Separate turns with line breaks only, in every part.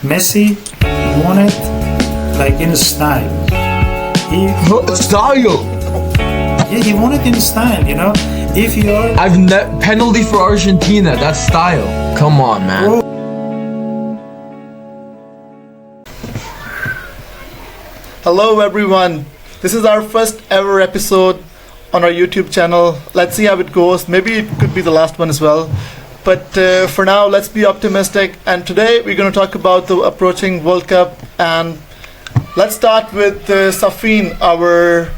Messi won it like in style.
Style.
Yeah, he won it in style. If you are
Penalty for Argentina. That's style. Come on, man.
Hello everyone, this is our first ever episode on our YouTube channel. Let's see how it goes. Maybe it could be the last one as well. But for now, let's be optimistic. And today we're going to talk about the approaching World Cup. And let's start with Safin, our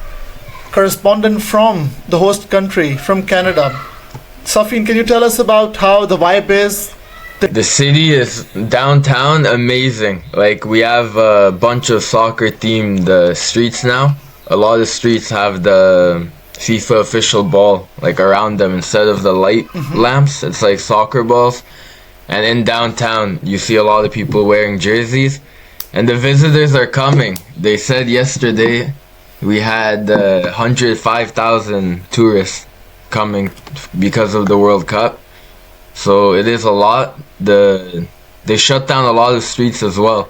correspondent from the host country, from Canada. Safin, can you tell us about how the vibe is?
The city is downtown, amazing. Like, we have a bunch of soccer themed streets now. A lot of streets have the FIFA official ball like around them instead of the light lamps. It's like soccer balls. And in downtown, you see a lot of people wearing jerseys. And the visitors are coming. They said yesterday we had 105,000 tourists coming because of the World Cup. So it is a lot. They shut down a lot of streets as well.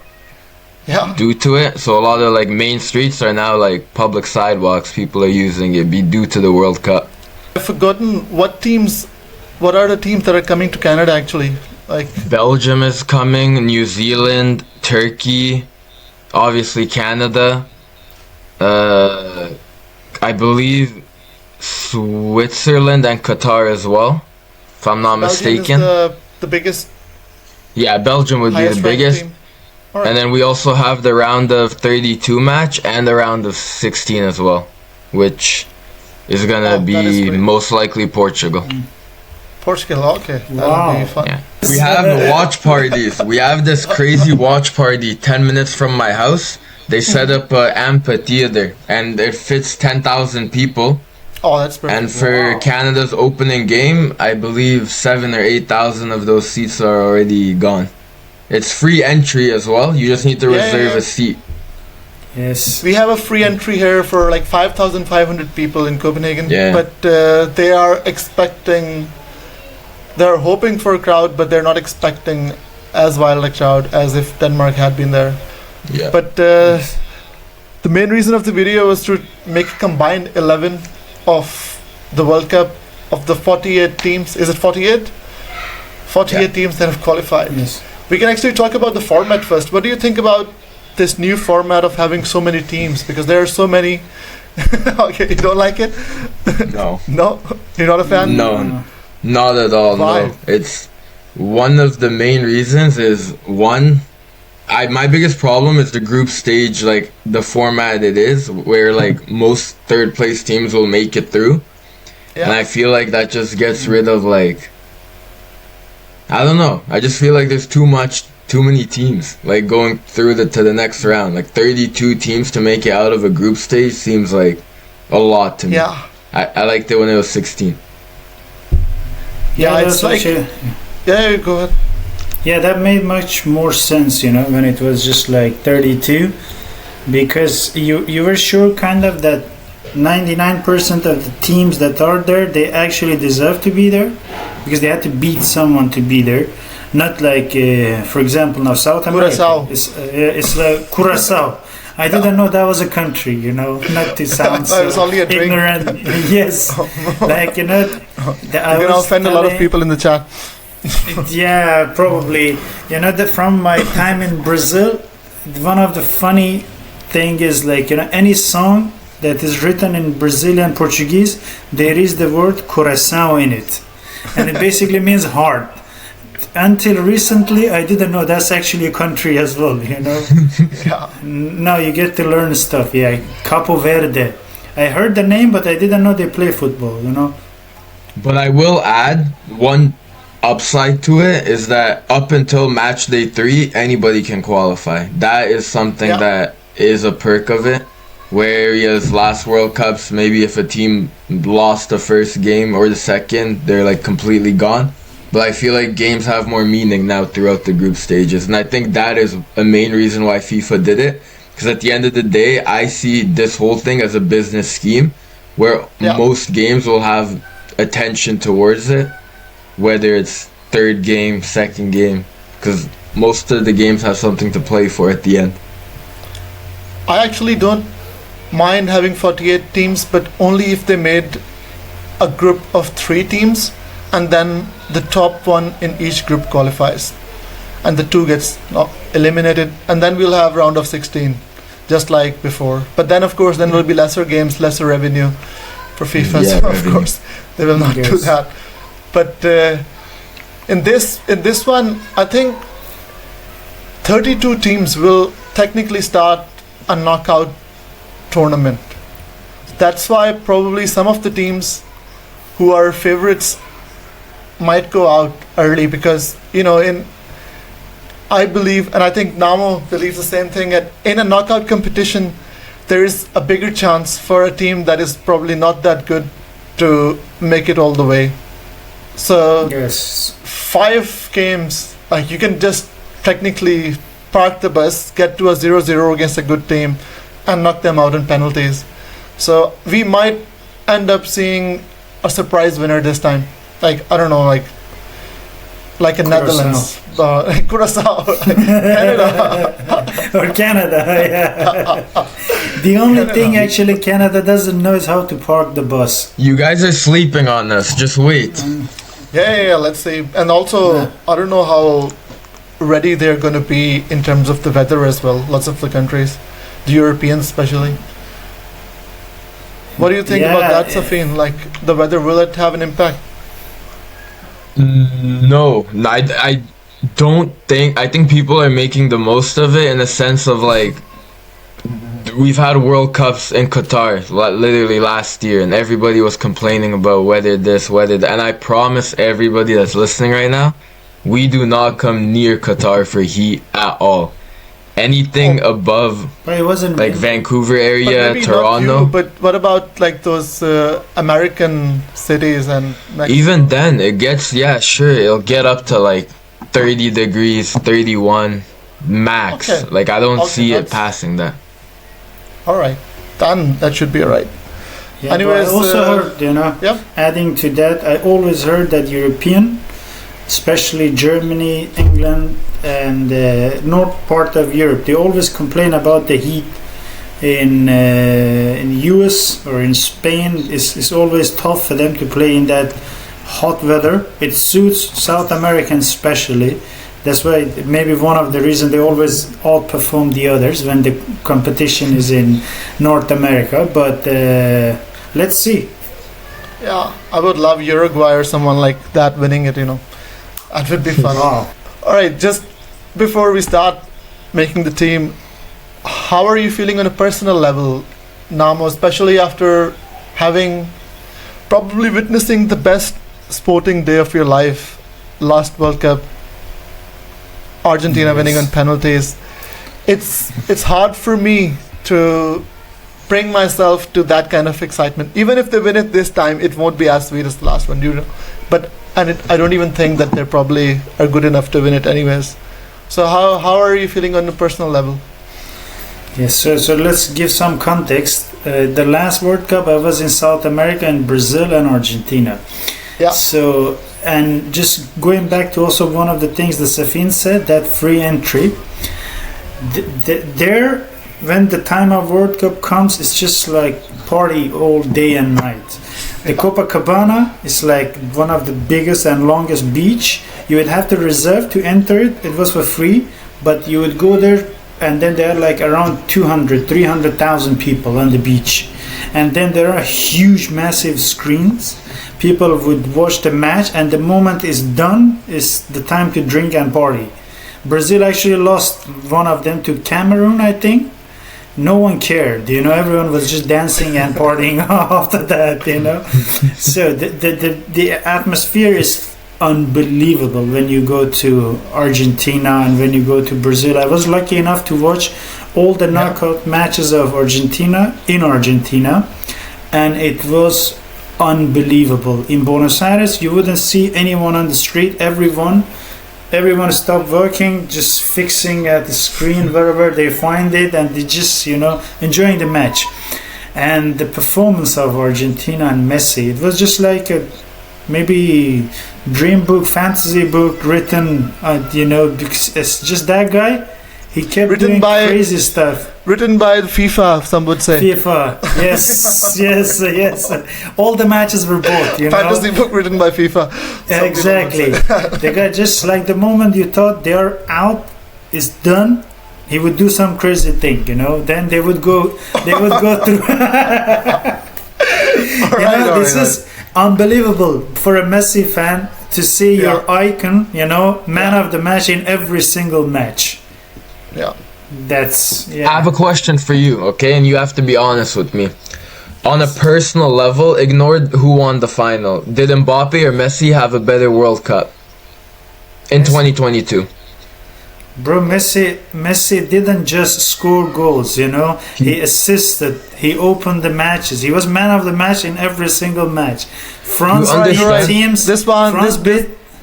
Yeah.
Due to it. So a lot of like main streets are now like public sidewalks. People are using it due to the World Cup.
I've forgotten what are the teams that are coming to Canada actually? Like
Belgium is coming, New Zealand, Turkey, obviously Canada. I believe Switzerland and Qatar as well, if I'm not mistaken.
Belgium is the biggest.
Yeah, Belgium would be the biggest.
Right.
And then we also have the round of 32 match and the round of 16 as well, which is gonna be most likely Portugal.
Portugal, okay.
Wow.
That'll be fun.
Yeah. We have watch parties. We have this crazy watch party 10 minutes from my house. They set up an amphitheater and it fits 10,000 people.
Oh, that's perfect.
And for Canada's opening game, I believe 7,000 or 8,000 of those seats are already gone. It's free entry as well. You just need to reserve a seat.
yes.
We have a free entry here for like 5,500 people in Copenhagen.
Yeah.
But they are they're hoping for a crowd, but they're not expecting as wild a crowd as if Denmark had been there.
Yeah.
But the main reason of the video was to make a combined 11 of the World Cup of the 48 teams. Is it 48? 48 teams that have qualified.
Yes.
We can actually talk about the format first. What do you think about this new format of having so many teams? Because there are so many. Okay, you don't like it?
No.
No? You're not a fan?
No, not at all.
Why?
No. It's one of the main reasons is my biggest problem is the group stage, like the format it is, where like most third place teams will make it through.
Yeah.
And I feel like that just gets rid of like, I don't know. I just feel like there's too many teams like going through to the next round. Like 32 teams to make it out of a group stage seems like a lot to me.
Yeah.
I liked it when it was 16.
Yeah,
that's
it's like...
actually-
Yeah, go ahead.
Yeah, that made much more sense, when it was just like 32, because you were sure kind of that 99% of the teams that are there, they actually deserve to be there, because they had to beat someone to be there. Not like, for example, now South America.
Curacao.
It's Curacao. I didn't know that was a country, not to sound so
It's only a drink.
ignorant. Yes, like,
You're going to offend a lot of people in the chat.
Yeah, probably. That from my time in Brazil, one of the funny thing is like, any song that is written in Brazilian Portuguese, there is the word coração in it. And it basically means heart. Until recently, I didn't know that's actually a country as well,
Yeah.
Now you get to learn stuff, yeah. Capo Verde. I heard the name, but I didn't know they play football,
But I will add one upside to it is that up until match day 3, anybody can qualify. That is something that is a perk of it. Whereas last World Cups, maybe if a team lost the first game or the second, they're like completely gone. But I feel like games have more meaning now throughout the group stages. And I think that is a main reason why FIFA did it. Because at the end of the day, I see this whole thing as a business scheme where most games will have attention towards it. Whether it's third game, second game. Because most of the games have something to play for at the end.
I actually don't mind having 48 teams, but only if they made a group of 3 teams and then the top one in each group qualifies and the 2 gets eliminated, and then we'll have round of 16 just like before. But then of course then will be lesser games, lesser revenue for FIFA.
Yeah,
So of course they will not do
Yes.
that. But in this one, I think 32 teams will technically start a knockout tournament. That's why probably some of the teams who are favorites might go out early, because I believe, and I think Namo believes the same thing, that in a knockout competition there is a bigger chance for a team that is probably not that good to make it all the way. So
Yes.
5 games, like you can just technically park the bus, get to a 0-0 against a good team and knock them out in penalties. So we might end up seeing a surprise winner this time. Like, I don't know, like a Netherlands, Curacao, Canada.
Or Canada, yeah. The only thing actually Canada doesn't know is how to park the bus.
You guys are sleeping on us. Just wait.
Yeah, let's see. And also, I don't know how ready they're going to be in terms of the weather as well. Lots of the countries, the Europeans especially. What do you think about that, Safin? Like, the weather, will it have an impact?
No, I don't think. I think people are making the most of it in the sense of like, we've had World Cups in Qatar literally last year, and everybody was complaining about weather this, weather that. And I promise everybody that's listening right now, we do not come near Qatar for heat at all. Anything above
But it wasn't
like Vancouver
But
area,
maybe
Toronto.
not you, but what about like those American cities and Mexico?
Even then, it gets, yeah, sure, it'll get up to like 30 degrees, 31 max.
Okay.
Like, I don't
Okay,
see it
that's-
passing that.
All right, then that should be all right.
Yeah,
Anyways,
but I also heard,
yeah.
adding to that, I always heard that European, especially Germany, England, and north part of Europe, they always complain about the heat in US or in Spain. It's always tough for them to play in that hot weather. It suits South Americans especially. That's why maybe one of the reasons they always outperform the others when the competition is in North America. But let's see.
Yeah, I would love Uruguay or someone like that winning it, That would be fun.
Wow.
All right, just before we start making the team, how are you feeling on a personal level, Namo, especially after probably witnessing the best sporting day of your life, last World Cup, Argentina winning on penalties? It's hard for me to bring myself to that kind of excitement. Even if they win it this time, it won't be as sweet as the last one, But I don't even think that they probably are good enough to win it anyways. So how are you feeling on a personal level?
Yes, so let's give some context. The last World Cup I was in South America, in Brazil and Argentina.
Yeah.
So, and just going back to also one of the things that Safin said, that free entry. There, when the time of World Cup comes, it's just like party all day and night. The Copacabana is like one of the biggest and longest beach. You would have to reserve to enter it. It was for free, but you would go there, and then there are like around 300,000 people on the beach. And then there are huge, massive screens. People would watch the match, and the moment is done, is the time to drink and party. Brazil actually lost one of them to Cameroon, I think. No one cared, everyone was just dancing and partying after that, So the atmosphere is unbelievable when you go to Argentina and when you go to Brazil. I was lucky enough to watch all the knockout matches of Argentina in Argentina, and it was unbelievable. In Buenos Aires, you wouldn't see anyone on the street. Everyone stopped working, just fixing at the screen wherever they find it, and they just, enjoying the match. And the performance of Argentina and Messi, it was just like maybe dream book, fantasy book written, because it's just that guy. He kept
Written
doing
by-
crazy stuff.
Written by FIFA, some would say.
FIFA, yes, yes. All the matches were bought,
Fantasy book written by FIFA.
Yeah,
Some
exactly.
people would say.
The guy just like the moment you thought they're out, is done. He would do some crazy thing, Then they would go through. This is unbelievable for a Messi fan to see your icon, man of the match in every single match.
Yeah.
That's
I have a question for you, okay? And you have to be honest with me. On a personal level, ignore who won the final. Did Mbappe or Messi have a better World Cup in 2022?
Bro, Messi didn't just score goals, He assisted. He opened the matches. He was man of the match in every single match. France
understand?
teams.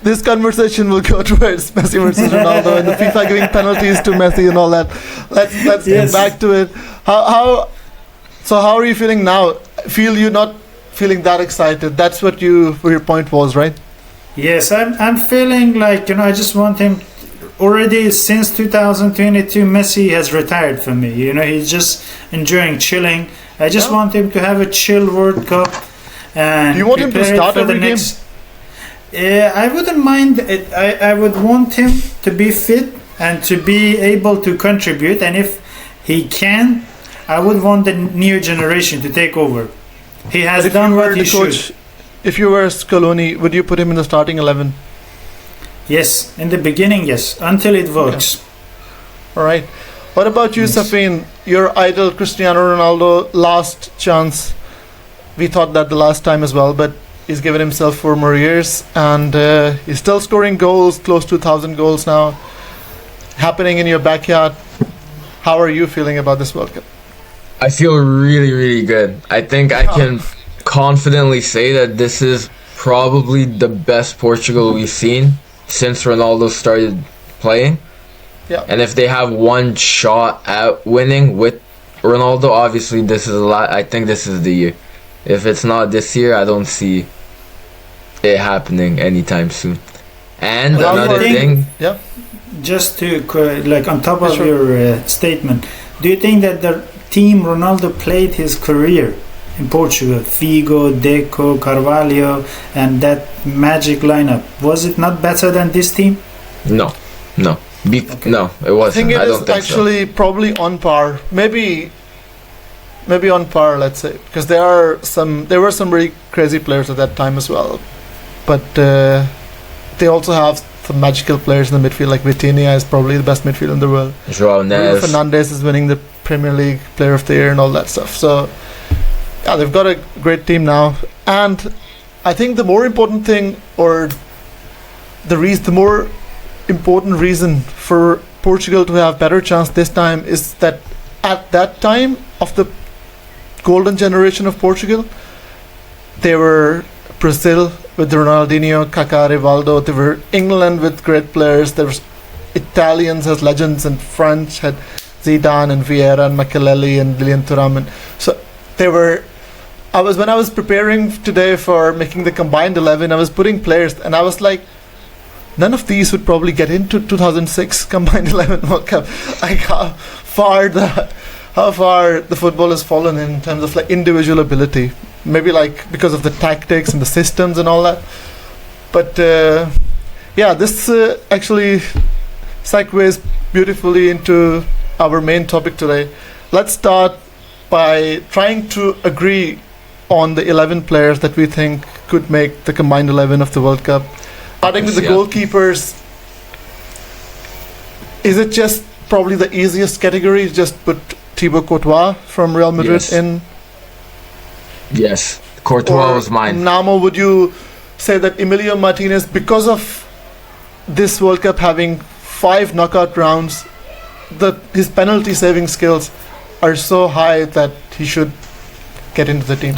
This conversation will go towards Messi versus Ronaldo and the FIFA giving penalties to Messi and all that. Let's get back to it. So how are you feeling now? Feel you not feeling that excited? That's what your point was, right?
Yes, I'm feeling like I just want him. Already since 2022, Messi has retired from me. He's just enjoying chilling. I just want him to have a chill World Cup. And
do you want him to start every game?
I wouldn't mind it. I would want him to be fit and to be able to contribute. And if he can, I would want the new generation to take over. He has done what he should.
If you were Scaloni, would you put him in the starting 11?
Yes, in the beginning, yes, until it works.
Okay. All right. What about you, Safin? Your idol, Cristiano Ronaldo, last chance. We thought that the last time as well, but he's given himself 4 more years, and he's still scoring goals, close to 1,000 goals now, happening in your backyard. How are you feeling about this World Cup?
I feel really, really good. I think I can confidently say that this is probably the best Portugal we've seen since Ronaldo started playing.
Yeah.
And if they have one shot at winning with Ronaldo, obviously this is a lot. I think this is the year. If it's not this year, I don't see it happening anytime soon. And another thing,
yeah.
Just to on top of your statement, do you think that the team Ronaldo played his career in Portugal, Figo, Deco, Carvalho, and that magic lineup, was it not better than this team?
No, no, it wasn't.
I think it
don't
is
think
actually probably on par. Maybe on par, let's say, because there were some really crazy players at that time as well, but they also have some magical players in the midfield. Like Vitinha is probably the best midfielder in the world.
João Neves.
Fernandes is winning the Premier League Player of the Year and all that stuff. So yeah, they've got a great team now, and I think the more important thing, or the more important reason for Portugal to have better chance this time is that at that time of the golden generation of Portugal, they were Brazil with Ronaldinho, Kaká, Rivaldo. They were England with great players. There was Italians as legends, and French had Zidane and Vieira and Makelele and Lilian Thuram. And so they were. When I was preparing today for making the combined 11, I was putting players, and I was like, none of these would probably get into 2006 combined 11 World Cup. Like how far the football has fallen in terms of like individual ability. Maybe like because of the tactics and the systems and all that. But this actually segues beautifully into our main topic today. Let's start by trying to agree on the 11 players that we think could make the combined 11 of the World Cup. Starting with the goalkeepers, is it just probably the easiest category? Just put Thibaut Courtois from Real Madrid in?
Yes, Courtois was mine.
Namo, would you say that Emilio Martinez, because of this World Cup having 5 knockout rounds, his penalty saving skills are so high that he should get into the team?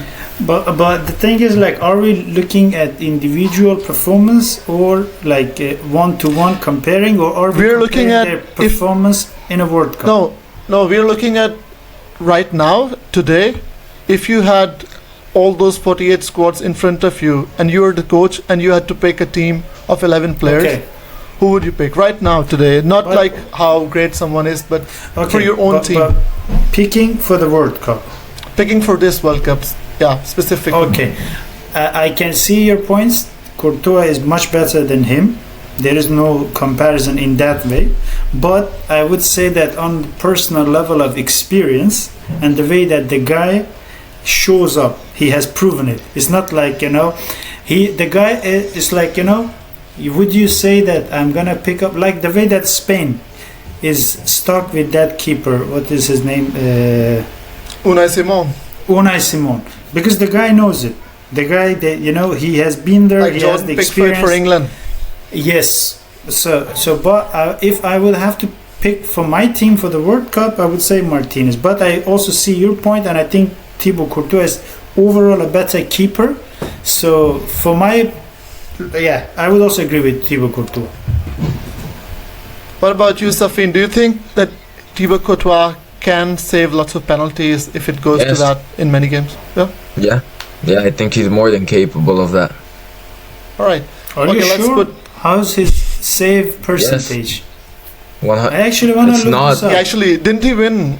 But the thing is, like, are we looking at individual performance or like one-to-one comparing, or are we looking at their performance in a World Cup?
No, we're looking at right now, today. If you had all those 48 squads in front of you, and you were the coach, and you had to pick a team of 11 players,
Okay.
who would you pick right now today? Not
But-
like how great someone is, but
Okay,
for your own team.
but picking for the World Cup.
Picking for this World Cup, yeah, specifically.
Okay, I can see your points. Courtois is much better than him. There is no comparison in that way. But I would say that on the personal level of experience and the way that the guy shows up, he has proven it. It's not like, the guy is like, would you say that I'm gonna pick up, like the way that Spain is stuck with that keeper, what is his name?
Unai Simon,
Unai Simon, because the guy knows it. The guy that he has been there.
like
He has
Jordan
the
Pickford
experience.
for England.
Yes. But if I would have to pick for my team for the World Cup, I would say Martinez. But I also see your point, and I think Thibaut Courtois is overall a better keeper. So I would also agree with Thibaut Courtois.
What about you, Safin? Do you think that Thibaut Courtois can save lots of penalties if it goes to
Yes.
that in many games? Yeah.
Yeah, I think he's more than capable of that.
All right.
Are
Okay,
you
let's
sure?
put-
How's his save percentage? I actually want
It's
to look
not-
this up.
He actually, didn't he win?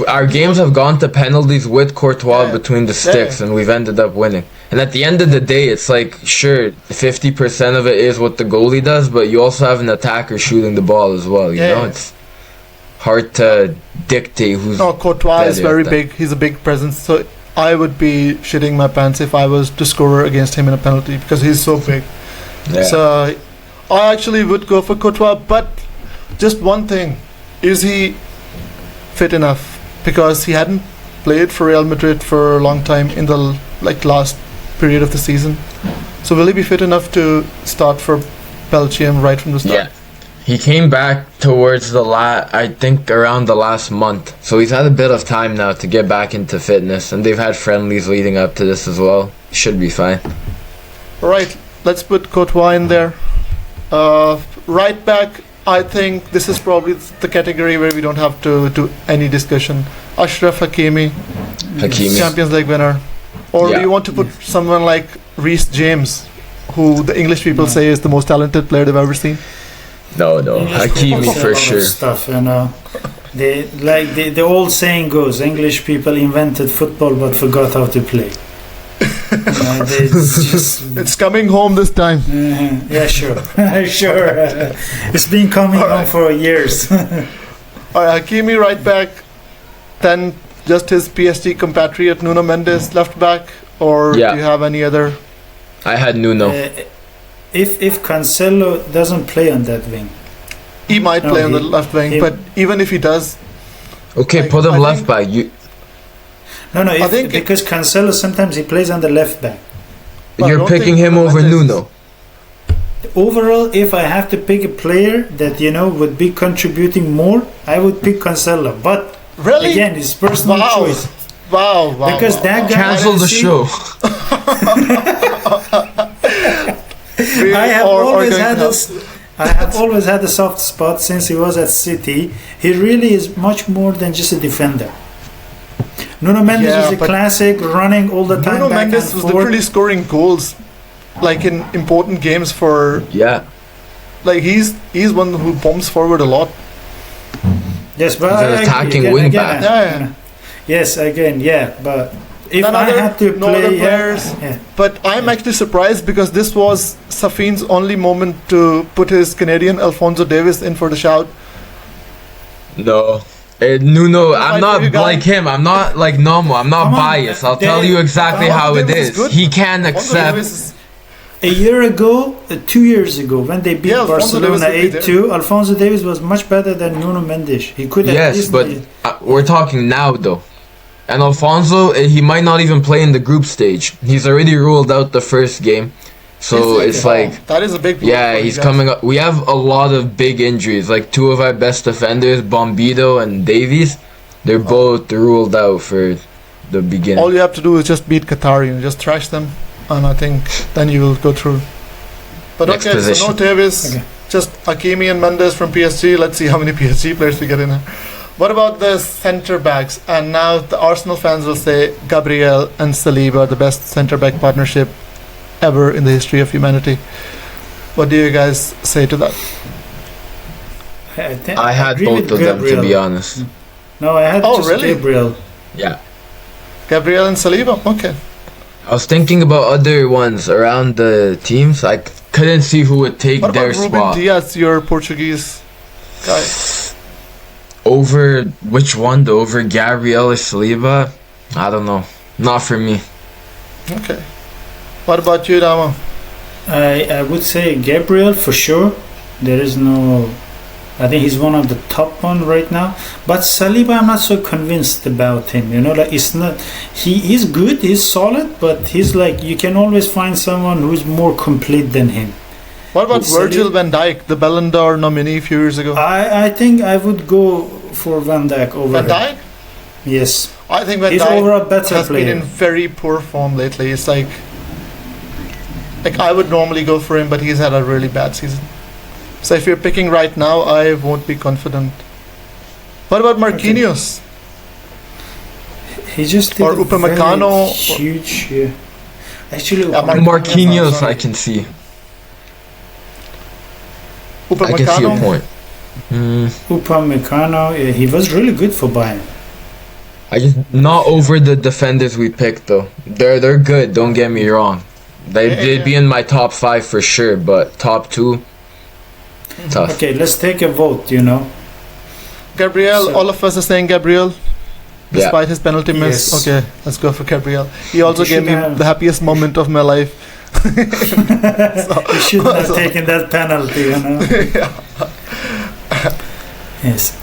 Our games have gone to penalties with Courtois
Yeah.
between the sticks, and we've ended up winning. And at the end of the day, it's like, sure, 50% of it is what the goalie does, but you also have an attacker shooting the ball as well. You
Yeah.
know, it's hard to dictate who's.
No, Courtois is
better
very
at that.
big. He's a big presence. So I would be shitting my pants if I was to score against him in a penalty because he's so big.
Yeah.
So I actually would go for Courtois, but just one thing: is he fit enough? Because he hadn't played for Real Madrid for a long time in the last period of the season. So will he be fit enough to start for Belgium right from the start?
Yeah. He came back towards I think around the last month. So he's had a bit of time now to get back into fitness, and they've had friendlies leading up to this as well. Should be fine.
All right, let's put Courtois in there. Right back, I think this is probably the category where we don't have to do any discussion. Ashraf Hakimi,
Hakimi.
Champions League winner. Or do
Yeah.
you want to put someone like Reece James, who the English people say is the most talented player they've ever seen?
No,
English people
Hakimi
say a
for
lot of
sure.
Stuff, the old saying goes: English people invented football but forgot how to play. It's just,
It's coming home this time.
yeah, sure, sure. It's been coming on for years.
All right, Hakimi right back, then just his PSG compatriot Nuno Mendes left back, or
Yeah.
do you have any other?
I had Nuno.
If Cancelo doesn't play on that wing,
He might
No,
play on the
he-
left wing,
he-
but even if he does,
Okay,
like,
put him
I
left
think-
back.
I
think-
because Cancelo sometimes he plays on the left back.
Well, I
You're
don't
picking
think
him
Nuno
over
Mendes is-
Nuno.
Overall, if I have to pick a player that would be contributing more, I would pick Cancelo. But
really?
again, it's personal
Wow.
choice.
Wow, wow.
Because
wow,
that
wow.
guy-
Cancel the
see-
show.
I have
Or
always
going
had
to
this. I have always had a soft spot since he was at City. He really is much more than just a defender. Nuno Mendes
Yeah,
is a
but
classic, running all the time.
Bruno
back
Mendes
and
was
forward.
literally scoring goals, like in important games for.
Yeah.
Like he's one who bombs forward a lot.
Yes, but
He's an
I agree.
attacking
Again,
wing
again,
back.
Yeah.
Yes, again, yeah. But if
None
I
other-
had to
no
play,
other
yeah,
players.
yeah.
But I'm actually surprised because this was Safin's only moment to put his Canadian Alphonso Davies in for the shout.
No. Nuno, I'm
Fine
not
for you guys.
like him. I'm not like Nomo. I'm not
Come on,
biased. I'll tell
Dave,
you exactly
Alphonso
how it
Davies is
is.
good.
He can
Alphonso
accept.
Davies is-
A year ago, 2 years ago, when they beat
Yeah, Alphonso Davies
Barcelona
would be
8-2, Alfonso Davies was much better than Nuno Mendes. He could have
Yes, but
easily-
we're talking now though. And Alfonso, he might not even play in the group stage. He's already ruled out the first game. So
Is
it's
it?
like,
that is a big blow
yeah,
for you
he's
guys.
coming up. We have a lot of big injuries. Like two of our best defenders, Bombito and Davies, they're both ruled out for the beginning.
All you have to do is just beat Qatar, just thrash them, and I think then you will go through. But
Next
okay,
position.
so no Davies,
Okay.
just Hakimi and Mendes from PSG. Let's see how many PSG players we get in here. What about the centre backs? And now the Arsenal fans will say Gabriel and Saliba are the best centre back partnership ever in the history of humanity. What do you guys say to that?
I had
agree
both
with
of them, to be
Gabriel.
honest.
No, I had
Oh,
just
really?
Gabriel.
Yeah.
Gabriel and Saliba? Okay.
I was thinking about other ones around the teams. I couldn't see who would take
What
their
about Ruben
spot.
Diaz, your Portuguese guy?
Over which one though? Over Gabriel or Saliba? I don't know. Not for me.
Okay. What about you, Damo?
I would say Gabriel for sure. There is no. I think he's one of the top one right now. But Saliba, I'm not so convinced about him. You know, like it's not. He is good. He's solid, but he's like you can always find someone who's more complete than him.
What about
Saliba-
Virgil van Dijk, the Ballon d'Or nominee a few years ago?
I think I would go for Van Dijk over
Van
him.
Dijk?
Yes,
I think Van
he's
Dijk
over a better
has been
player.
in very poor form lately. It's like I would normally go for him, but he's had a really bad season. So if you're picking right now, I won't be confident. What about Marquinhos?
He just did
Or
a very
Upamecano.
huge. Yeah. Actually,
Yeah,
Marquinhos, I can see. I can see your
Upamecano?
point.
Upamecano, yeah, he was really good for Bayern.
I just not over the defenders we picked though. They're good. Don't get me wrong. They'd be in my top 5 for sure, but top 2, tough.
Okay, let's take a vote. You know,
Gabriel,
So-
all of us are saying Gabriel,
Yeah.
despite his penalty miss.
Yes.
Okay, let's go for Gabriel. He also
You
gave
should
me
have-
the happiest moment of my life.
you shouldn't have taken that penalty. You know. Yes.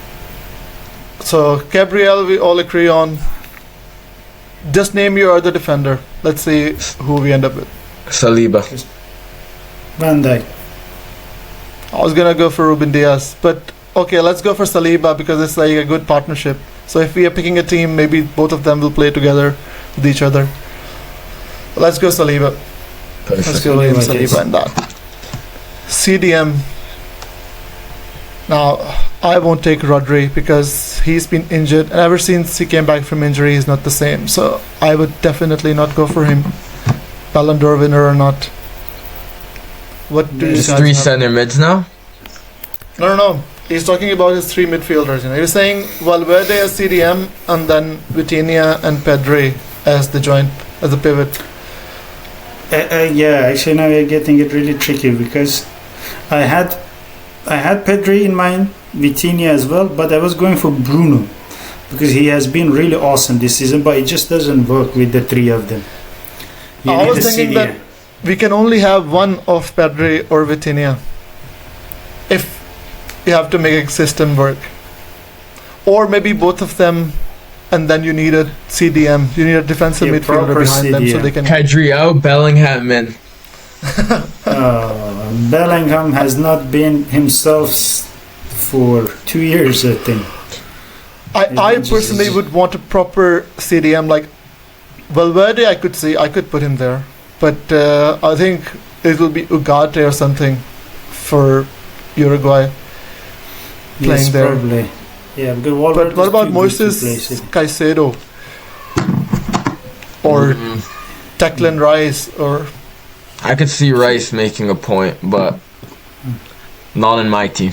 So Gabriel, we all agree on. Just name your other defender. Let's see who we end up with.
Saliba.
Van Dijk.
I was gonna go for Ruben Diaz, but okay, let's go for Saliba because it's like a good partnership. So if we are picking a team, maybe both of them will play together with each other. Let's go Saliba. Let's
Perfect.
go with
Saliba, yes.
Saliba and that. CDM. Now, I won't take Rodri because he's been injured, and ever since he came back from injury, he's not the same. So I would definitely not go for him, Ballon d'Or winner or not. What do you
It's
guys
3
have?
center mids now.
No. He's talking about his 3 midfielders. You know, he's saying Valverde as CDM, and then Vitinha and Pedri as the pivot.
Yeah, actually now we're getting it really tricky because I had Pedri in mind, Vitinha as well, but I was going for Bruno because he has been really awesome this season, but it just doesn't work with the 3 of them. You
I
need
was
a
thinking
CDM.
that we can only have one of Pedri or Vitinha if you have to make a system work, or maybe both of them, and then you need a CDM. You need a defensive
Yeah,
midfielder
proper
behind them so
CDM.
they can.
Pedri out, Bellingham in.
Bellingham has not been himself for 2 years, I think.
I personally would want a proper CDM like Valverde. I could put him there, but I think it will be Ugarte or something for Uruguay playing
Yes,
there.
probably. Yeah, because
But
Valverde
what
is
about
too good to play
Moises
CDM.
Caicedo or Declan Rice or
I could see Rice making a point, but not in my team.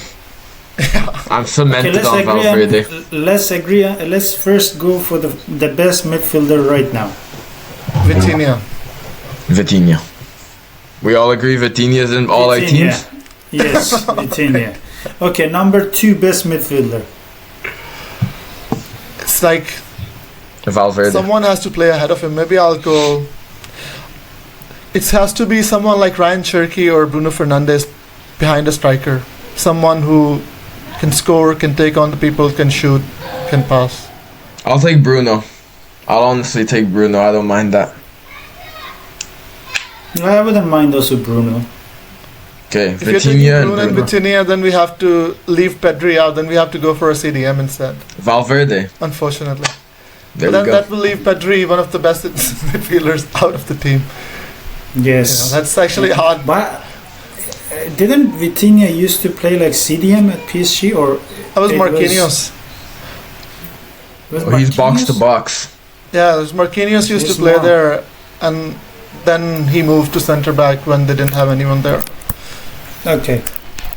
I'm
Okay,
cemented on Valverde.
let's first go for the best midfielder right now.
Vitinha?
Vitinha. We all agree Vitinha's in all our
Vitinha.
teams?
Yes, Vitinha. Okay, number 2 best midfielder.
It's like
Valverde.
someone has to play ahead of him. Maybe I'll go. It has to be someone like Ryan Cherky or Bruno Fernandes behind a striker. Someone who can score, can take on the people, can shoot, can pass.
I'll take Bruno. I'll honestly take Bruno. I don't mind that.
I wouldn't mind also Bruno.
Okay,
If you're taking
Vitinha and
Bruno and
Bruno.
Vitinha, then we have to leave Pedri out. Then we have to go for a CDM instead,
Valverde.
unfortunately.
There
But then
we go.
that will leave Pedri, one of the best midfielders, out of the team.
Yes.
That's actually hard.
But didn't Vitinha used to play like CDM at PSG or
That was
it
Marquinhos.
Was
Oh, he's box to
Marquinhos?
box.
Yeah, there's Marquinhos used to
There's
play
one.
there, and then he moved to centre back when they didn't have anyone there.
Okay.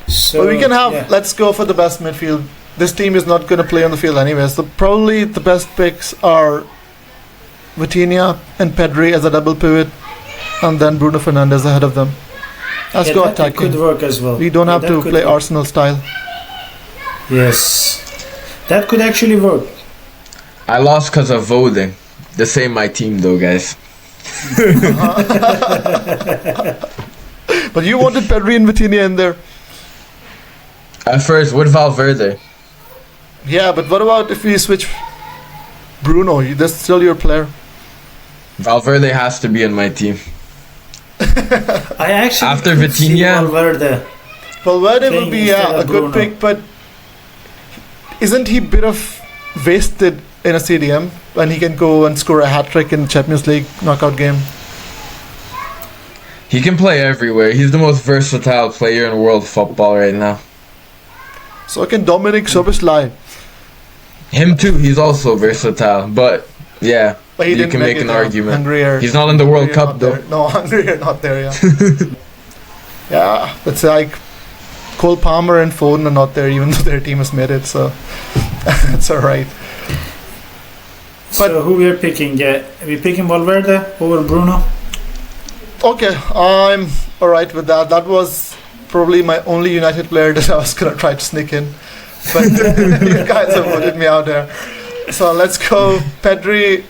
So
But we can have.
yeah.
Let's go for the best midfield. This team is not going to play on the field anyway, so probably the best picks are Vitinha and Pedri as a double pivot, and then Bruno Fernandes ahead of them. Let's
Yeah,
go
that
attacking.
could work as well.
We don't
Yeah,
have
that
to
could
play
work.
Arsenal style.
Yes, that could actually work.
I lost because of voting. This ain't my team though, guys.
But you wanted Pedri and Vitinha in there.
At first, with Valverde.
Yeah, but what about if we switch Bruno? That's still your player.
Valverde has to be in my team.
I actually
After
could see
Vitinha-
Valverde.
Valverde will
Playing
be
instead
a
of
good
Bruno.
pick, but isn't he bit of wasted in a CDM when he can go and score a hat trick in Champions League knockout game?
He can play everywhere. He's the most versatile player in world football right now.
So can Dominic Szoboszlai.
Him too. He's also versatile. But yeah,
But he
you
didn't
can make
it,
an argument.
Hungary are,
He's not in the World
Hungary are
Cup
not
though.
there. No, Hungary are not there, yeah. Yeah, it's like Cole Palmer and Foden are not there even though their team has made it, so it's alright.
So who we're picking? Yeah, we picking Valverde over Bruno.
Okay, I'm alright with that. That was probably my only United player that I was gonna try to sneak in. But you guys have voted me out there. So let's go Pedri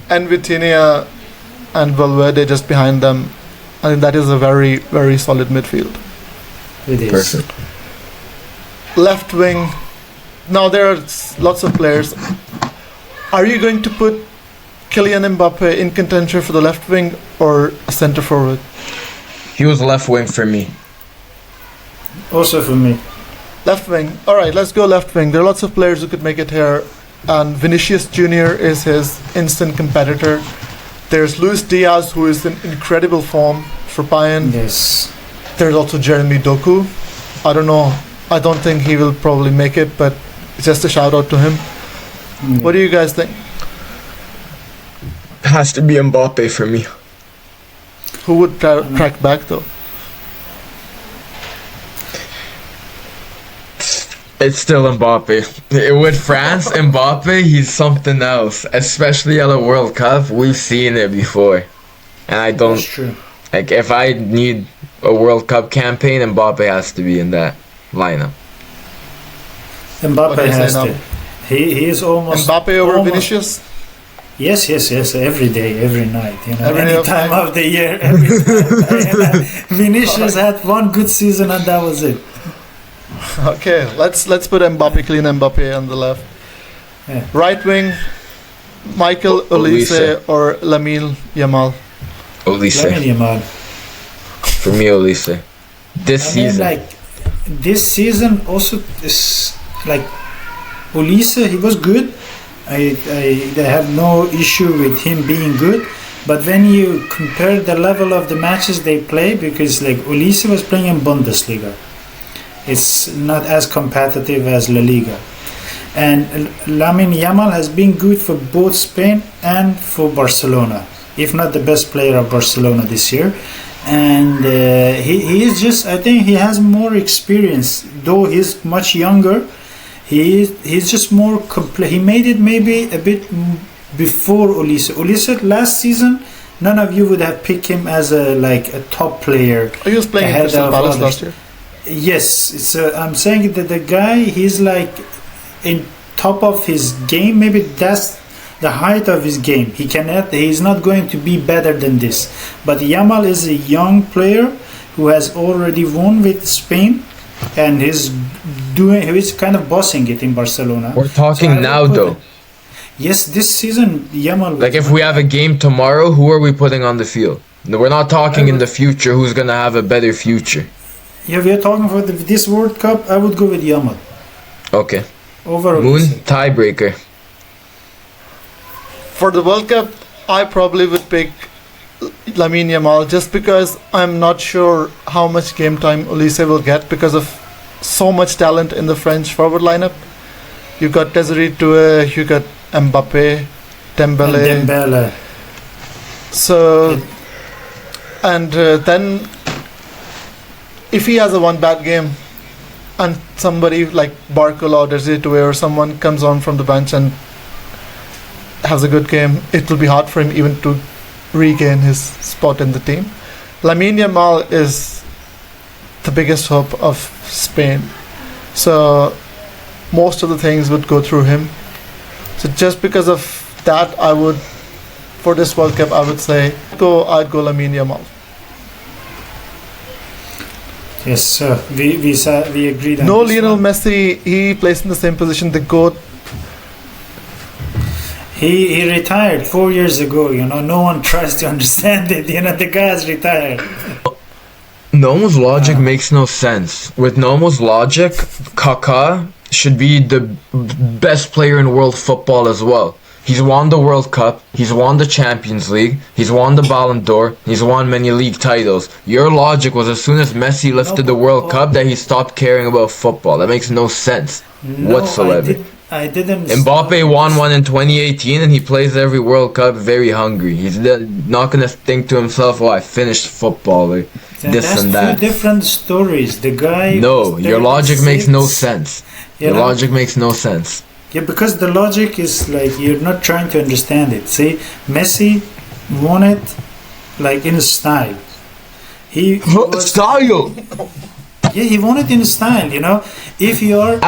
and Vitinha and Valverde just behind them. I think that is a very, very solid midfield.
It is.
Perfect.
Left wing. Now there are lots of players. Are you going to put Kylian Mbappe in contention for the left wing or a centre forward?
He was left wing for me.
Also for me.
Left wing. All right, let's go left wing. There are lots of players who could make it here, and Vinicius Junior is his instant competitor. There's Luis Diaz, who is in incredible form for Bayern.
Yes.
There's also Jeremy Doku. I don't know. I don't think he will probably make it, but just a shout out to him. What do you guys think?
Has to be Mbappe for me.
Who would track back though?
It's still Mbappe. With France, Mbappe, he's something else. Especially at a World Cup, we've seen it before. And I
That's
don't,
true.
like, if I need a World Cup campaign, Mbappe has to be in that lineup.
What do
Mbappe
you say
has
now?
to. He is almost
Mbappe over
almost-
Vinicius?
Yes, every day, every night,
Every day
any
of
time
night.
of the year, every time. Vinicius had one good season and that was it.
Okay, let's put Mbappe, clean Mbappe on the left.
Yeah.
Right wing, Michael Olise
Olise.
or Lamine Yamal.
Olise.
Lamine Yamal.
For me, Olise. This
I mean,
season.
like this season also is like Ulisse, he was good. I have no issue with him being good, but when you compare the level of the matches they play, because like Ulisse was playing in Bundesliga, it's not as competitive as La Liga. And Lamine Yamal has been good for both Spain and for Barcelona, if not the best player of Barcelona this year. And he is just, I think he has more experience, though he's much younger. He's just more complete. He made it maybe a bit before Olise. Olise last season, none of you would have picked him as a top player.
He was playing in
Ahead
Crystal
of
Palace
others.
last year.
Yes, it's. I'm saying that the guy, he's like in top of his game. Maybe that's the height of his game. He cannot. He's not going to be better than this. But Yamal is a young player who has already won with Spain, and he's kind of bossing it in Barcelona.
We're talking
So I would
now,
put
though.
it- Yes, this season Yamal.
Like, if we have a game tomorrow, who are we putting on the field? No, we're not talking in the future who's gonna have a better future.
Yeah, we are talking for this World Cup. I would go with Yamal
Okay.
over
Moon,
Olise.
tiebreaker.
For the World Cup, I probably would pick Lamine Yamal just because I'm not sure how much game time Olise will get because of so much talent in the French forward lineup. You got Desiree Doué, you got Mbappe,
And
Dembele.
Dembele.
So, and then if he has a one bad game, and somebody like Barcola or Desiree Doué or someone comes on from the bench and has a good game, it will be hard for him even to regain his spot in the team. Lamine Yamal is the biggest hope of Spain, so most of the things would go through him. So just because of that, I would, for this World Cup, I would say I'd go Lamine Yamal.
Yes, sir. We agreed on
No
this
Lionel
one.
Messi, he plays in the same position, the GOAT.
He retired 4 years ago. No one tries to understand it. The guy has retired.
Nomo's logic makes no sense. With Nomo's logic, Kaká should be the best player in world football as well. He's won the World Cup, he's won the Champions League, he's won the Ballon d'Or, he's won many league titles. Your logic was as soon as Messi lifted the World Cup that he stopped caring about football. That makes no sense whatsoever.
I didn't.
Mbappe won one in 2018 and he plays every World Cup very hungry. He's not going to think to himself, oh, I finished football or this
That's
and
two
that.
different stories. The guy.
No,
was
your logic makes no
36.
sense.
You
Your
know?
logic makes no sense.
Yeah, because the logic is like you're not trying to understand it. See, Messi won it like in style. He was,
Style!
yeah, he won it in style. If you're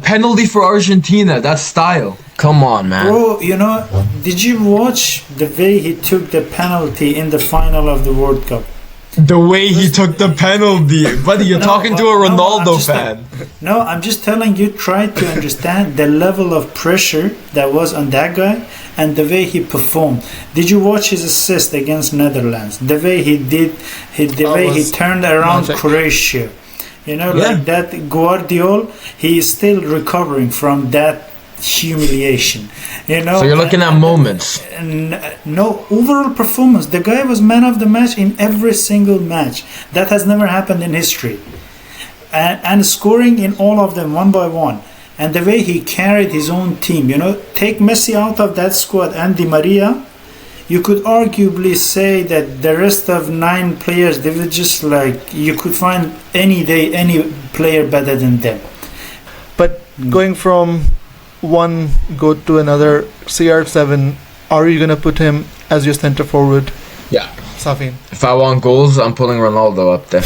Penalty for Argentina, that's style. Come on, man.
bro, did you watch the way he took the penalty in the final of the World Cup?
The way he took the penalty. Buddy, you're talking to a
I'm
Ronaldo
just
fan.
No, I'm just telling you, try to understand the level of pressure that was on that guy and the way he performed. Did you watch his assist against Netherlands? The way he did, the way he turned around
magic.
Croatia. Like that Guardiola, he is still recovering from that humiliation.
So you're looking at moments.
No, overall performance. The guy was man of the match in every single match. That has never happened in history. And scoring in all of them one by one. And the way he carried his own team. Take Messi out of that squad and Di Maria, you could arguably say that the rest of 9 players, they were just like, you could find any day any player better than them.
But going from one GOAT to another, CR7, are you going to put him as your centre forward,
Yeah.
Safin?
If I want goals, I'm putting Ronaldo up there.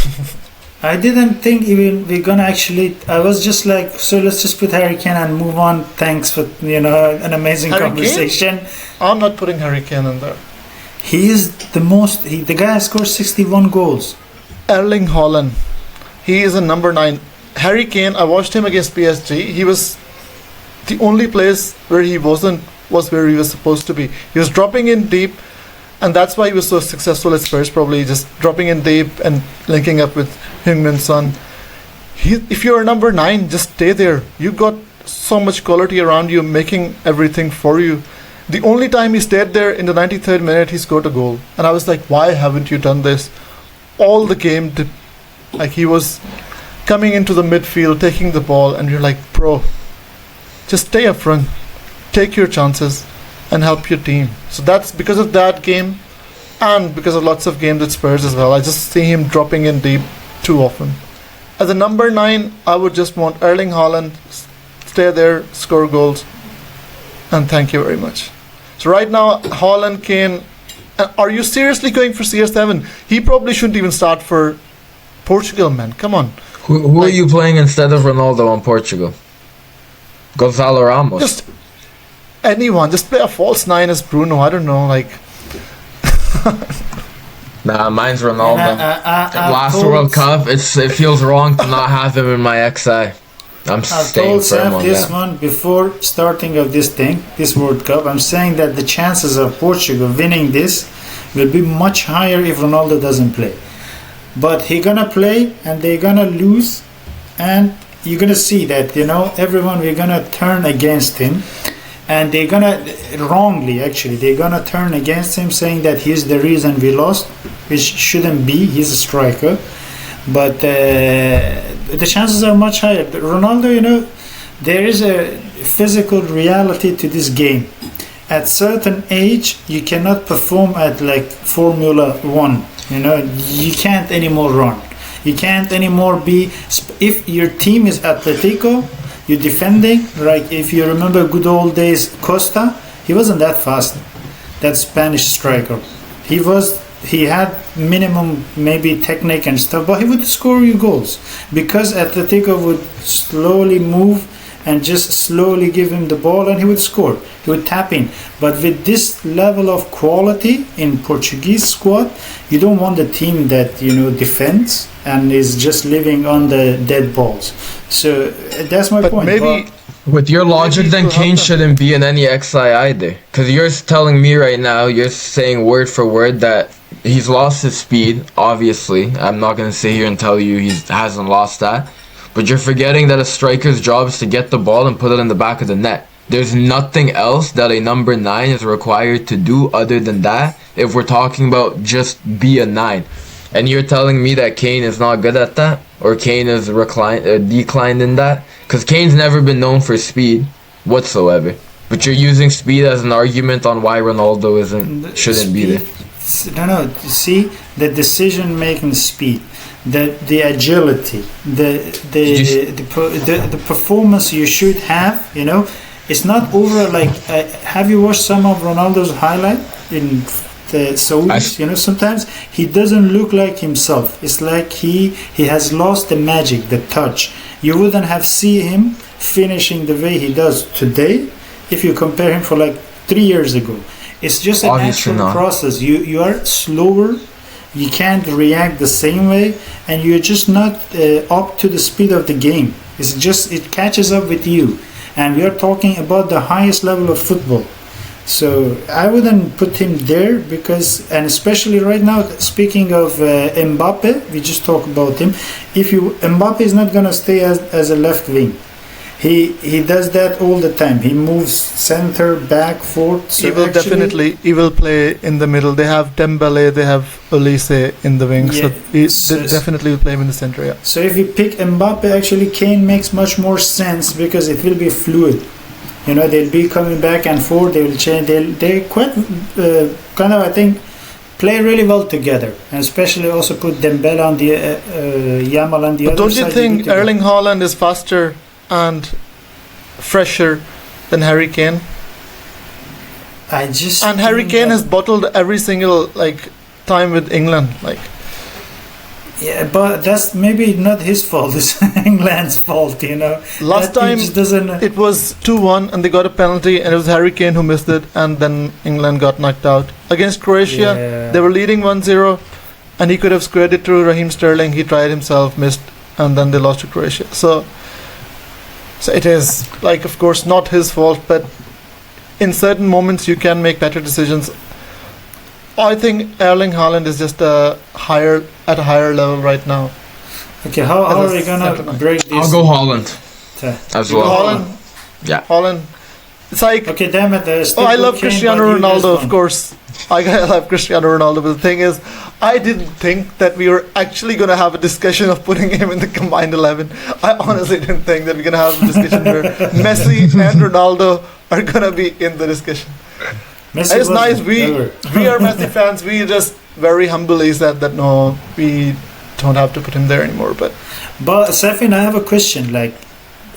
I didn't think even we're gonna actually. I was just like, so let's just put Harry Kane and move on. Thanks for an amazing
Harry Kane?
conversation.
I'm not putting Harry Kane in there.
He is the most. The guy has scored 61 goals.
Erling Haaland, he is a number 9. Harry Kane, I watched him against PSG. He was the only place where he wasn't was where he was supposed to be. He was dropping in deep, and that's why he was so successful at Spurs, probably just dropping in deep and linking up with Heung-min Son. If you're number 9, just stay there. You got so much quality around you, making everything for you. The only time he stayed there, in the 93rd minute, he scored a goal. And I was like, why haven't you done this? All the game, like he was coming into the midfield, taking the ball, and you're like, bro, just stay up front, take your chances, and help your team. So that's because of that game, and because of lots of games at Spurs as well. I just see him dropping in deep too often. As a number 9, I would just want Erling Haaland, stay there, score goals, and thank you very much. So right now, Haaland, Kane, are you seriously going for CR7? He probably shouldn't even start for Portugal, man. Come on.
Who are you playing instead of Ronaldo on Portugal? Gonzalo Ramos.
Just anyone. Just play a false 9 as Bruno. I don't know, like...
Nah, mine's Ronaldo. Last
told-
World Cup, it feels wrong to not have him in my XI. I'm
I've
staying
told
firm
Seth
on
this
that.
one before starting of this World Cup. I'm saying that the chances of Portugal winning this will be much higher if Ronaldo doesn't play. But he's gonna play and they're gonna lose, and you're gonna see that everyone we're gonna turn against him, and they're gonna they're gonna turn against him, saying that he's the reason we lost, which shouldn't be. He's a striker. But the chances are much higher. Ronaldo, there is physical reality to this game. At certain age, you cannot perform at like Formula One. You know, you can't anymore run. You can't anymore be. If your team is Atletico, you're defending. Like if you remember good old days, Costa, he wasn't that fast. That Spanish striker, he had minimum maybe technique and stuff, but he would score you goals because Atletico would slowly move and just slowly give him the ball and he would score. He would tap in. But with this level of quality in Portuguese squad, you don't want the team that, you know, defends and is just living on the dead balls. So that's my point.
Maybe
with your logic, then Kane shouldn't be in any XI either. Because you're telling me right now, you're saying word for word that he's lost his speed, obviously. I'm not going to sit here and tell you he hasn't lost that. But you're forgetting that a striker's job is to get the ball and put it in the back of the net. There's nothing else that a number 9 is required to do other than that if we're talking about just be a 9. And you're telling me that Kane is not good at that? Or Kane is declined in that? Because Kane's never been known for speed whatsoever. But you're using speed as an argument on why Ronaldo shouldn't be there.
No. See, the decision-making speed, the agility, the performance you should have. You know, it's not over. Like, have you watched some of Ronaldo's highlight in the Saudis? You know, sometimes he doesn't look like himself. It's like he has lost the magic, the touch. You wouldn't have seen him finishing the way he does today if you compare him for like 3 years ago. It's just a natural process. You are slower, you can't react the same way, and you're just not up to the speed of the game. It's just, it catches up with you. And we are talking about the highest level of football. So I wouldn't put him there because, and especially right now, speaking of Mbappe, we just talked about him. Mbappe is not going to stay as a left wing. He does that all the time. He moves center, back, forth. So
he will play in the middle. They have Dembele, they have Olise in the wing, so they definitely will play him in the center. Yeah.
So if you pick Mbappe, actually Kane makes much more sense because it will be fluid. You know, they'll be coming back and forth. They will change. They quite kind of, I think, play really well together, and especially also put Dembele on the Yamal on the other side.
Don't you think Erling Haaland is faster and fresher than Harry Kane? And Harry Kane has bottled every single time with England.
Yeah, but that's maybe not his fault. It's England's fault, you know.
Last time it was 2-1 and they got a penalty and it was Harry Kane who missed it, and then England got knocked out. Against Croatia, they were leading 1-0 and he could have squared it through Raheem Sterling. He tried himself, missed, and then they lost to Croatia. So it is, of course, not his fault, but in certain moments you can make better decisions. I think Erling Haaland is just at a higher level right now.
Okay, how are we gonna break this?
I'll go Haaland as well.
Haaland?
Yeah.
Haaland. It's
okay, damn it.
I love Cristiano Ronaldo, of course. I love Cristiano Ronaldo, but the thing is, I didn't think that we were actually going to have a discussion of putting him in the combined 11. I honestly didn't think that we're going to have a discussion where Messi and Ronaldo are going to be in the discussion. It's nice. We are Messi fans. We just very humbly said that no, we don't have to put him there anymore. But
Safin, I have a question.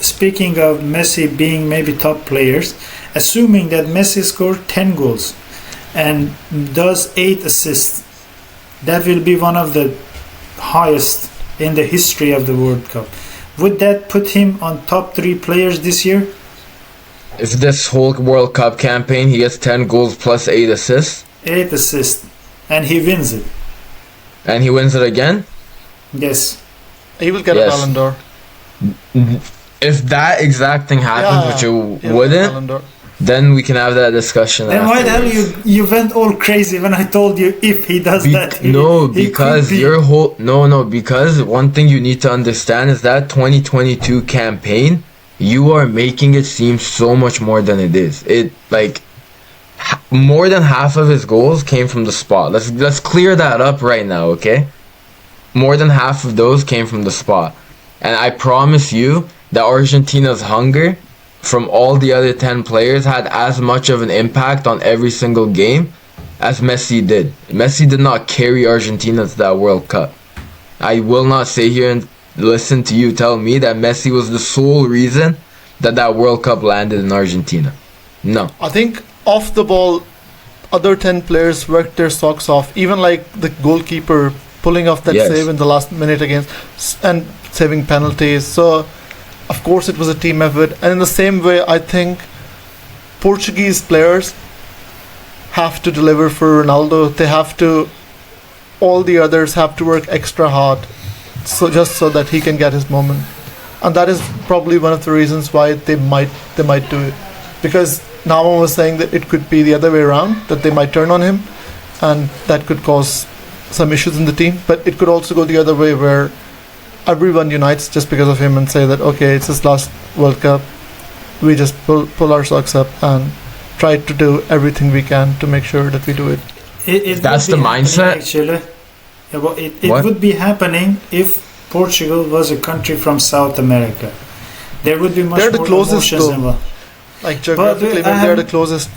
Speaking of Messi being maybe top players, assuming that Messi scored 10 goals and does 8 assists, that will be one of the highest in the history of the World Cup. Would that put him on top 3 players this year?
If this whole World Cup campaign he gets 10 goals plus 8 assists?
8 assists. And he wins it.
And he wins it again?
Yes.
He will get a Ballon d'Or.
If that exact thing happens, which it wouldn't, then we can have that discussion.
Then why the hell you went all crazy when I told you if he does that? Because
one thing you need to understand is that 2022 campaign, you are making it seem so much more than it is. More than half of his goals came from the spot. Let's clear that up right now, okay? More than half of those came from the spot. And I promise you that Argentina's hunger from all the other 10 players had as much of an impact on every single game as Messi did. Messi did not carry Argentina to that World Cup. I will not sit here and listen to you tell me that Messi was the sole reason that that World Cup landed in Argentina. No.
I think off the ball, other 10 players worked their socks off. Even like the goalkeeper pulling off that
Yes.
save in the last minute against and saving penalties. So, of course, it was a team effort. And in the same way, I think Portuguese players have to deliver for Ronaldo. They have to. All the others have to work extra hard, so just so that he can get his moment. And that is probably one of the reasons why they might do it, because Naman was saying that it could be the other way around, that they might turn on him, and that could cause some issues in the team. But it could also go the other way, where everyone unites just because of him and say that okay, it's his last World Cup, we just pull our socks up and try to do everything we can to make sure that we do it.
That's
would
the
be happening,
mindset?
Actually, yeah, well, it
What?
would be happening if Portugal was a country from South America. There would be much
They're the
more
closest,
emotions
though.
involved.
Like geographically,
I
they're the
have-
closest.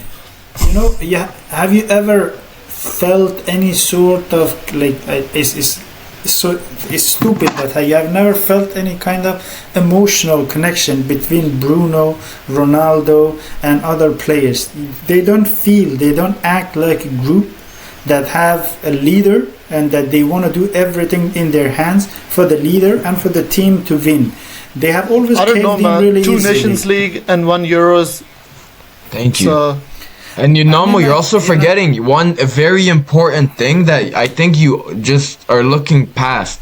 You know, yeah. Have you ever felt any sort of like it's stupid, but you have never felt any kind of emotional connection between Bruno, Ronaldo, and other players? They don't act like a group that have a leader and that they want to do everything in their hands for the leader and for the team to win. They have always
I don't know,
caved in
man.
really
2
easily.
Nations League and 1 Euros.
Thank you.
So
And you know,
I mean,
you're
like,
also
you know-
forgetting a very important thing that I think you just are looking past.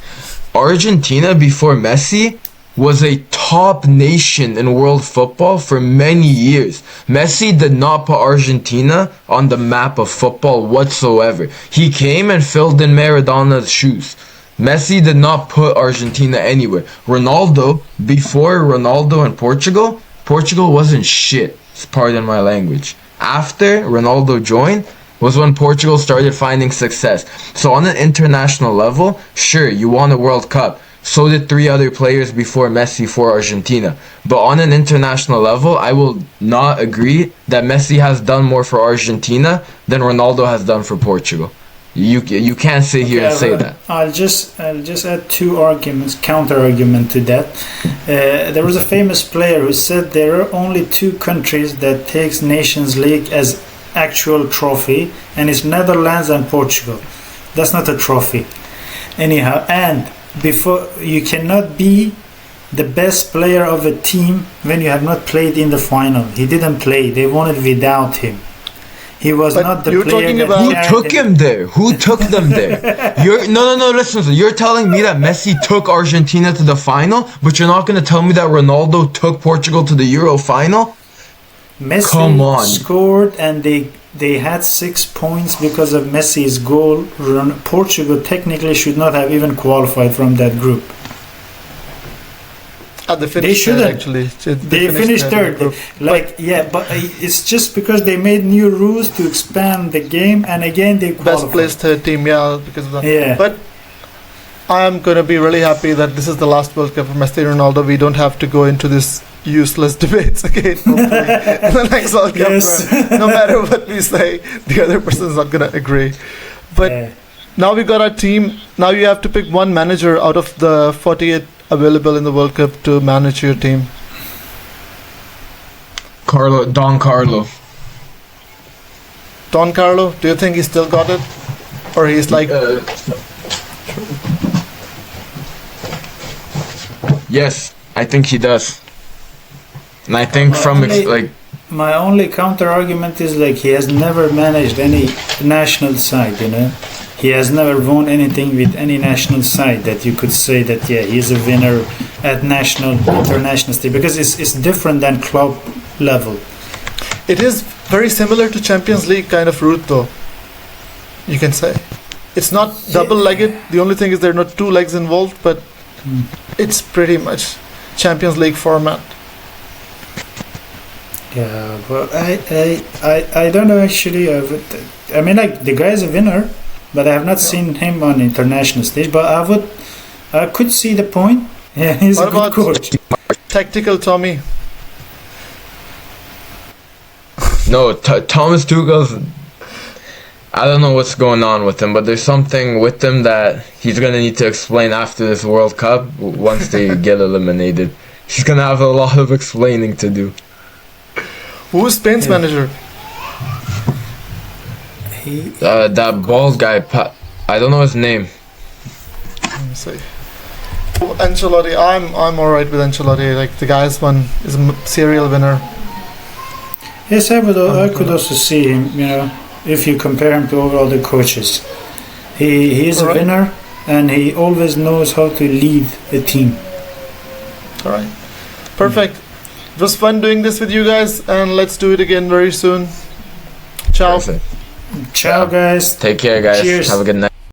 Argentina before Messi was a top nation in world football for many years. Messi did not put Argentina on the map of football whatsoever. He came and filled in Maradona's shoes. Messi did not put Argentina anywhere. Ronaldo, before Ronaldo and Portugal wasn't shit. Pardon my language. After Ronaldo joined was when Portugal started finding success. So on an international level, sure, you won a World Cup. So did 3 other players before Messi for Argentina. But on an international level, I will not agree that Messi has done more for Argentina than Ronaldo has done for Portugal. You can't sit here and say
well,
that.
I'll just add 2 arguments, counter argument to that. There was a famous player who said there are only 2 countries that takes Nations League as actual trophy, and it's Netherlands and Portugal. That's not a trophy. Anyhow, and before you cannot be the best player of a team when you have not played in the final. He didn't play. They won it without him. He was
But
not the
you're
player
talking
that
about-
Who
carried
took him there? Who took them there? No, listen. You're telling me that Messi took Argentina to the final, but you're not going to tell me that Ronaldo took Portugal to the Euro final?
Messi
Come on.
scored, and they had 6 points because of Messi's goal. Portugal technically should not have even qualified from that group.
they finished
shouldn't.
third, actually.
They finished third. Like, yeah, but it's just because they made new rules to expand the game, and again they
Best
qualified.
placed third team, yeah, because of that.
Yeah.
But I am going to be really happy that this is the last World Cup for Messi and Ronaldo. We don't have to go into this useless debates again, hopefully, in the next World Cup.
Yes.
Where no matter what we say, the other person is not going to agree. But
Yeah.
now we got our team. Now you have to pick one manager out of the 48 available in the World Cup to manage your team.
Don Carlo.
Don Carlo, do you think he still got it? Or he's like,
Yes, I think he does. And I think
My only counter argument is like he has never managed any national side, you know. He has never won anything with any national side that you could say that yeah, he's a winner at national, international stage, because it's different than club level.
it is very similar to Champions League kind of route, though. You can say it's not double-legged. The only thing is there are not 2 legs involved, but it's pretty much Champions League format.
Yeah, but I don't know actually. I mean, like the guy is a winner, but I have not seen him on international stage. But I could see the point. Yeah, he's
What
a good
about-
coach.
Tactical Tommy.
No, Thomas Tuchel's. I don't know what's going on with him, but there's something with him that he's gonna need to explain after this World Cup. Once they get eliminated, he's gonna have a lot of explaining to do.
Who is Spain's manager?
That bald guy. I don't know his name.
Let me see. Ancelotti. I'm alright with Ancelotti. Like the guy's one is a serial winner.
Yes, I could also see him. You know, if you compare him to all other coaches, he is a winner, and he always knows how to lead a team.
All right, perfect. It was fun doing this with you guys, and let's do it again very soon. Ciao.
Perfect.
Ciao, guys.
Take care, guys.
Cheers.
Have a good night.